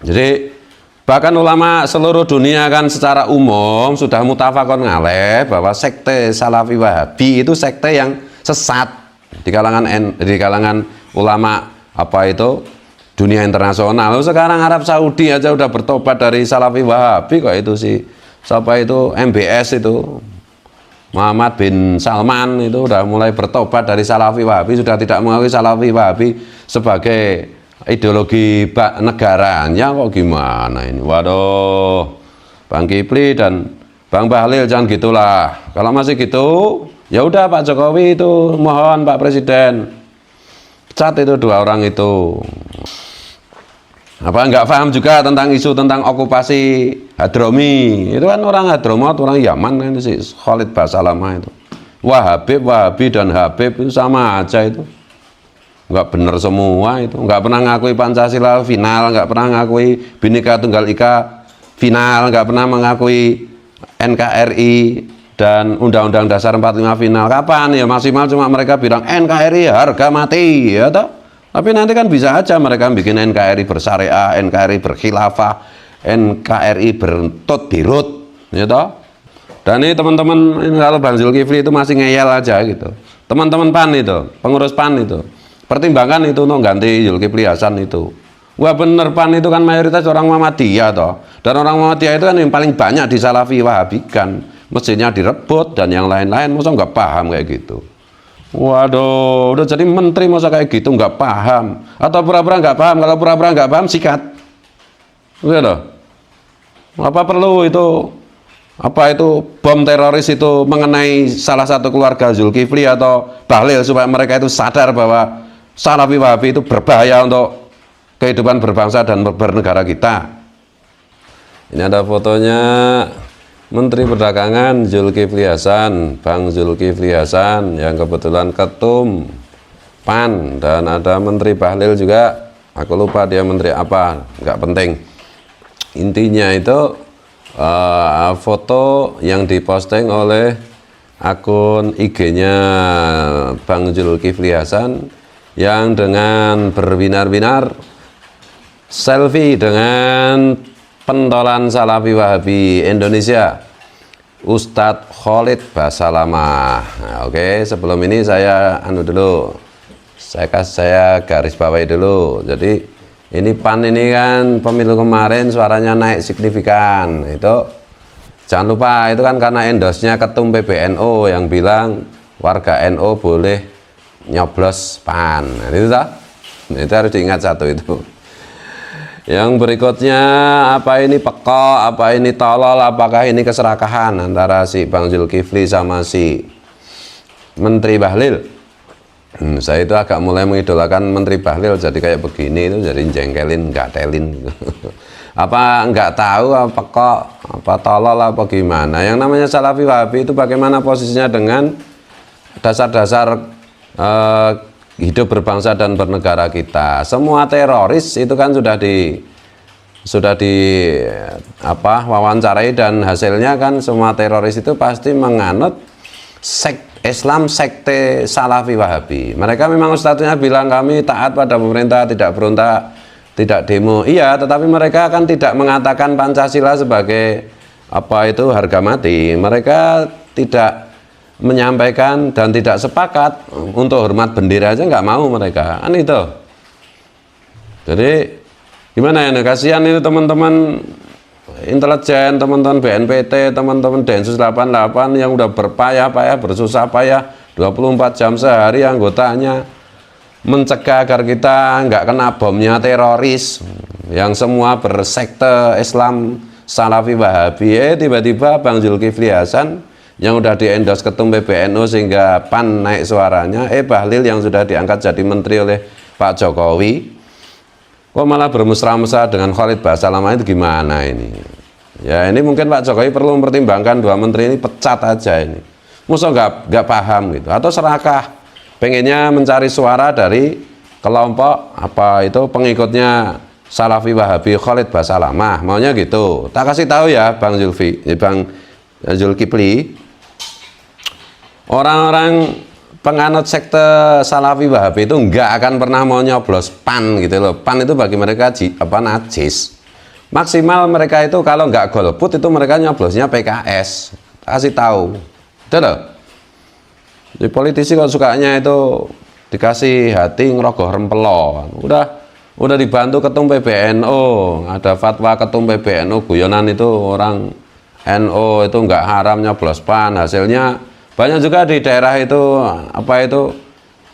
Jadi bahkan ulama seluruh dunia kan secara umum sudah mutafakun ngaleh bahwa sekte Salafi Wahabi itu sekte yang sesat di kalangan ulama apa itu dunia internasional. Sekarang Arab Saudi aja udah bertobat dari Salafi Wahabi kok, itu sih siapa itu MBS itu Muhammad bin Salman itu udah mulai bertobat dari Salafi Wahabi, sudah tidak mengakui Salafi Wahabi sebagai ideologi negaranya. Kok gimana ini? Waduh, Bang Kifli dan Bang Bahlil jangan gitulah. Kalau masih gitu, ya udah Pak Jokowi itu mohon Pak Presiden pecat itu dua orang itu. Apa nggak paham juga tentang isu tentang okupasi Hadromi? Itu kan orang Hadromaut, orang Yaman kan si Khalid Basalamah itu. Wahabi dan Habib itu sama aja itu. Nggak bener semua itu, nggak pernah ngakui Pancasila final, nggak pernah ngakui Bhinneka Tunggal Ika final, nggak pernah mengakui NKRI dan Undang-Undang Dasar 45 final. Kapan ya maksimal cuma mereka bilang NKRI harga mati ya toh. Tapi nanti kan bisa aja mereka bikin NKRI bersyariah, NKRI berkhilafah, NKRI bertut birut ya toh. Dan ini teman-teman, kalau Bang Zulkifli itu masih ngeyel aja gitu. Teman-teman PAN itu, pengurus PAN itu pertimbangkan itu no ganti Zulkifli Hasan itu. Wah bener, PAN itu kan mayoritas orang Muhammadiyah toh. Dan orang Muhammadiyah itu kan yang paling banyak di Salafi Wahabikan. Mesinnya direbut dan yang lain-lain, masa nggak paham kayak gitu. Waduh, udah jadi menteri masa kayak gitu nggak paham. Atau pura-pura nggak paham. Kalau pura-pura nggak paham sikat. Udah loh. Apa perlu itu? Apa itu bom teroris itu mengenai salah satu keluarga Zulkifli atau Bahlil supaya mereka itu sadar bahwa Salafi Wahabi itu berbahaya untuk kehidupan berbangsa dan bernegara kita. Ini ada fotonya Menteri Perdagangan Zulkifli Hasan, Bang Zulkifli Hasan yang kebetulan ketum PAN, dan ada Menteri Bahlil juga, aku lupa dia menteri apa, nggak penting. Intinya itu foto yang diposting oleh akun IG-nya Bang Zulkifli Hasan yang dengan berbinar-binar selfie dengan pentolan Salafi Wahabi Indonesia Ustadz Khalid Basalamah. Nah, oke, sebelum ini saya saya garis bawahi dulu. Jadi ini PAN ini kan pemilu kemarin suaranya naik signifikan. Itu jangan lupa, itu kan karena endorse-nya ketum PBNU yang bilang warga NU boleh nyoblos PAN. Nah, itu harus diingat satu itu. Yang berikutnya, apa ini pekok, apa ini tolol, apakah ini keserakahan antara si Bang Zulkifli sama si Menteri Bahlil. Saya itu agak mulai mengidolakan Menteri Bahlil, jadi kayak begini itu jadi jengkelin, gatelin gitu. Apa nggak tahu apa pekok, apa tolol, apa gimana. Yang namanya Salafi Wahabi itu bagaimana posisinya dengan dasar-dasar hidup berbangsa dan bernegara kita. Semua teroris itu kan sudah di wawancarai, dan hasilnya kan semua teroris itu pasti menganut Islam sekte Salafi Wahabi. Mereka memang ustadznya bilang kami taat pada pemerintah, tidak berontak, tidak demo. Iya, tetapi mereka kan tidak mengatakan Pancasila sebagai apa itu harga mati. Mereka tidak menyampaikan dan tidak sepakat untuk hormat bendera aja nggak mau mereka, kan itu. Jadi gimana ya, kasihan itu teman-teman intelijen, teman-teman BNPT, teman-teman Densus 88 yang udah berpayah-payah, bersusah payah 24 jam sehari anggotanya mencegah agar kita nggak kena bomnya teroris yang semua bersekte Islam Salafi Wahabi. Tiba-tiba Bang Zulkifli Hasan yang udah di-endorse ketum PBNU sehingga PAN naik suaranya, Bahlil yang sudah diangkat jadi menteri oleh Pak Jokowi, kok malah bermesra-mesra dengan Khalid Basalamah, itu gimana ini? Ya ini mungkin Pak Jokowi perlu mempertimbangkan dua menteri ini pecat aja ini. Musuh nggak paham gitu, atau serakah pengennya mencari suara dari kelompok apa itu pengikutnya Salafi Wahabi Khalid Basalamah, maunya gitu. Tak kasih tahu ya Bang Zulkifli, orang-orang penganut sekte Salafi Wahabi itu nggak akan pernah mau nyoblos PAN gitu loh. PAN itu bagi mereka najis. maksimal mereka itu kalau nggak golput itu mereka nyoblosnya PKS, kasih tahu, itu loh. Di politisi kok sukanya itu dikasih hati ngerogoh rempelo, udah dibantu ketum PBNU, ada fatwa ketum PBNU guyonan itu orang NU itu nggak haram nyoblos PAN, hasilnya banyak juga di daerah itu apa itu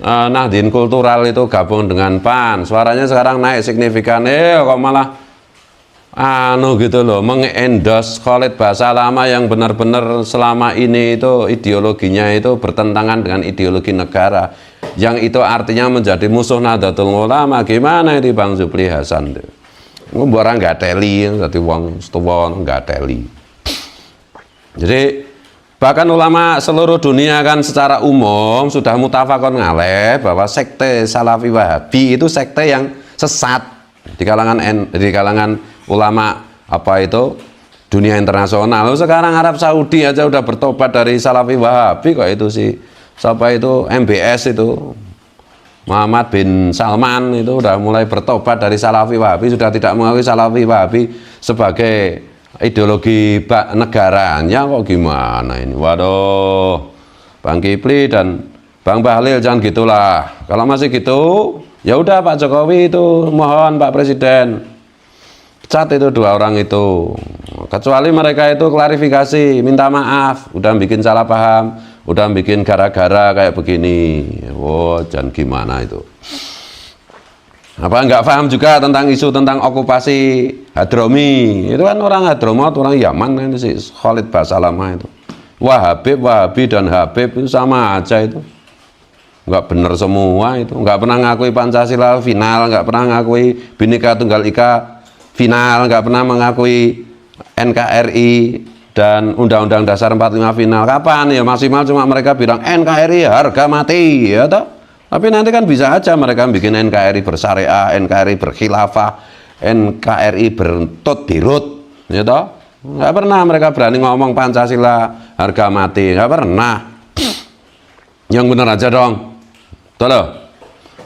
Nahdien Kultural itu gabung dengan PAN, suaranya sekarang naik signifikan, kok malah gitu loh, mengendos Khalid Basalamah yang benar-benar selama ini itu ideologinya itu bertentangan dengan ideologi negara, yang itu artinya menjadi musuh Nahdlatul Ulama. Gimana ini Bang Zulkifli Hasan tuh orang nggak teli, jadi wong setuwon nggak teli. Jadi bahkan ulama seluruh dunia kan secara umum sudah mutafakun ngaleh bahwa sekte Salafi Wahabi itu sekte yang sesat di kalangan ulama apa itu dunia internasional. Sekarang Arab Saudi aja udah bertobat dari Salafi Wahabi kok, itu sih siapa itu MBS itu Muhammad bin Salman itu udah mulai bertobat dari Salafi Wahabi, sudah tidak mengakui Salafi Wahabi sebagai ideologi negaranya. Kok gimana ini? Waduh, Bang Kifli dan Bang Bahlil jangan gitulah. Kalau masih gitu ya udah Pak Jokowi itu mohon Pak Presiden cat itu dua orang itu, kecuali mereka itu klarifikasi, minta maaf, udah bikin salah paham, udah bikin gara-gara kayak begini. Jangan gimana itu. Apa nggak paham juga tentang isu tentang okupasi Hadromi, itu kan orang Hadromot, orang Yaman kan itu sih, Khalid Basalamah itu. Wahabi dan Habib itu sama aja itu. Nggak bener semua itu, nggak pernah ngakui Pancasila final, nggak pernah ngakui Bhinneka Tunggal Ika final, nggak pernah mengakui NKRI dan Undang-Undang Dasar 45 final. Kapan ya? Maksimal cuma mereka bilang NKRI harga mati, ya toh. Tapi nanti kan bisa aja mereka bikin NKRI bersyariah, NKRI berkhilafah, NKRI bertut birut, ya toh. Nggak pernah mereka berani ngomong Pancasila harga mati, nggak pernah. Yang benar aja dong. Tuh loh.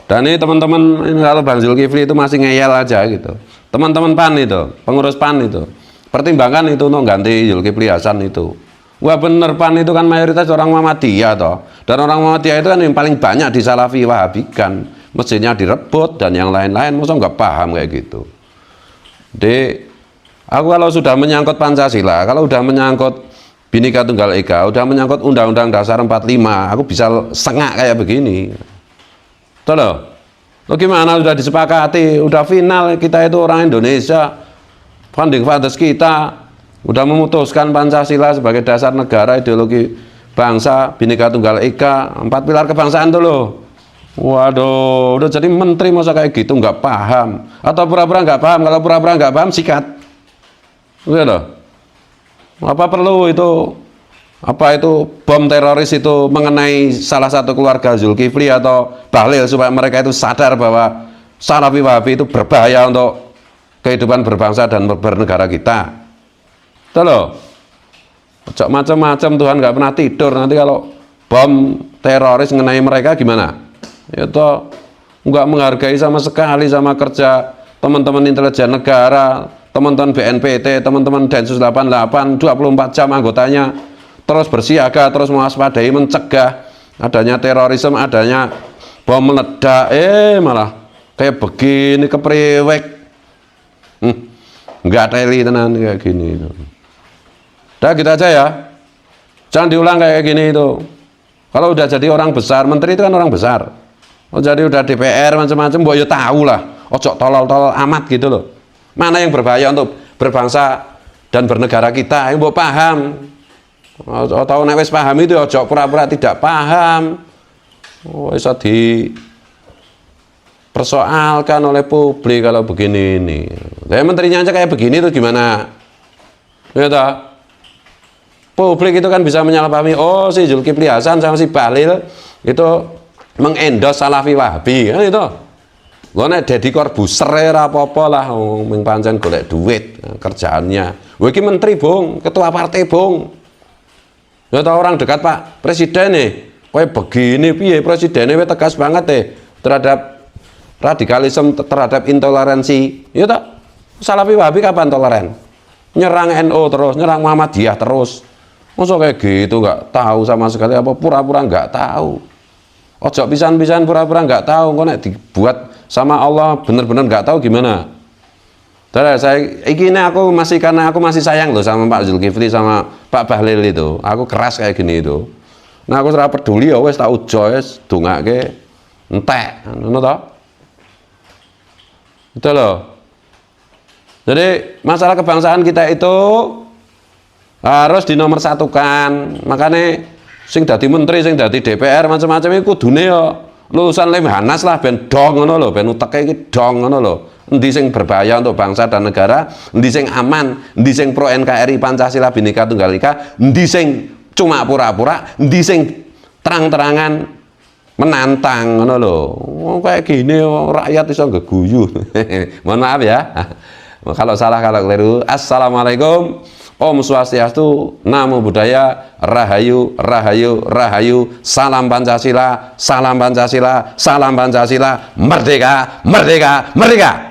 Dan ini teman-teman, kalau Bang Zulkifli itu masih ngeyel aja gitu. Teman-teman PAN itu, pengurus PAN itu, pertimbangkan itu untuk ganti Zulkifli Hasan itu. Wah bener, PAN itu kan mayoritas orang Muhammadiyah toh. Dan orang Muhammadiyah itu kan yang paling banyak di Salafi Wahabikan. Mesinnya direbut dan yang lain-lain, masa nggak paham kayak gitu. Jadi, aku kalau sudah menyangkut Pancasila, kalau udah menyangkut Bhinneka Tunggal Ika, udah menyangkut Undang-Undang Dasar 45, aku bisa sengak kayak begini. Tuh loh. Lo gimana udah disepakati, udah final, kita itu orang Indonesia, founding fathers kita udah memutuskan Pancasila sebagai dasar negara, ideologi bangsa, Bhinneka Tunggal Ika, 4 pilar kebangsaan tuh loh. Waduh, udah jadi menteri masa kayak gitu nggak paham, atau pura-pura nggak paham. Kalau pura-pura nggak paham sikat, udah loh. Apa perlu itu bom teroris itu mengenai salah satu keluarga Zulkifli atau Bahlil supaya mereka itu sadar bahwa Salafi Wahabi itu berbahaya untuk kehidupan berbangsa dan bernegara kita. Itu loh. Macam-macam, Tuhan nggak pernah tidur. Nanti kalau bom teroris mengenai mereka gimana? Itu nggak menghargai sama sekali sama kerja teman-teman intelijen negara, teman-teman BNPT, teman-teman Densus 88, 24 jam anggotanya terus bersiaga, terus mewaspadai, mencegah adanya terorisme, adanya bom meledak. Malah kayak begini, kepriwek. Nggak teli tenan kayak gini. Udah gitu aja ya. Jangan diulang kayak gini itu. Kalau udah jadi orang besar, menteri itu kan orang besar. Oh, jadi udah DPR macam-macam, mbok yo tahu lah. Ojo tolol-tolol amat gitu loh. Mana yang berbahaya untuk berbangsa dan bernegara kita, mbok paham. Atau nek wis paham itu ojo pura-pura tidak paham. Bisa dipersoalkan oleh publik kalau begini ini. Saya menterinya aja kayak begini tuh gimana? Ya toh? Publik itu kan bisa menyalahpahami, oh si Zulkifli Hasan sama si Bahlil itu mengendos Salafi Wahabi kan itu. Lo nek Deddy Corbuzier ora apa-apa lah, mung pancen golek duit kerjaannya. Kowe iki menteri, Bung, ketua partai, Bung. Ya tau orang dekat Pak Presiden nih. Kowe begini piye presidennya tegas banget terhadap radikalisme, terhadap intoleransi. Ya tak? Salafi Wahabi kapan toleran? Nyerang NU terus, nyerang Muhammadiyah terus. Masa kayak gitu nggak tahu sama sekali, apa pura-pura nggak tahu. Ojo pisan-pisan pura-pura nggak tahu, kok nek dibuat sama Allah bener-bener nggak tahu gimana. Terus aku masih, karena aku masih sayang loh sama Pak Zulkifli sama Pak Bahlil itu. Aku keras kayak gini itu. Nah aku serap peduli ya wes tak ujo wes dongake entek, ngono to. Itu loh. Jadi masalah kebangsaan kita itu harus dinomorsatukan. Makanya sing dadi menteri, sing dadi DPR macam-macam iku kudune ya lulusan Lemhanas lah, ben dong ngono lho, ben uteke iki dong ngono lho. Endi sing berbahaya untuk bangsa dan negara, endi sing aman, endi sing pro NKRI Pancasila Bhinneka Tunggal Ika, endi sing cuma pura-pura, endi sing terang-terangan menantang ngono lho. Kayak gini rakyat iso geguyu. Mohon maaf ya. Kalau salah, kalau keliru. Assalamualaikum. Om Swastiastu, Namo Buddhaya, Rahayu, Rahayu, Rahayu, Salam Pancasila, Salam Pancasila, Salam Pancasila, Merdeka, Merdeka, Merdeka.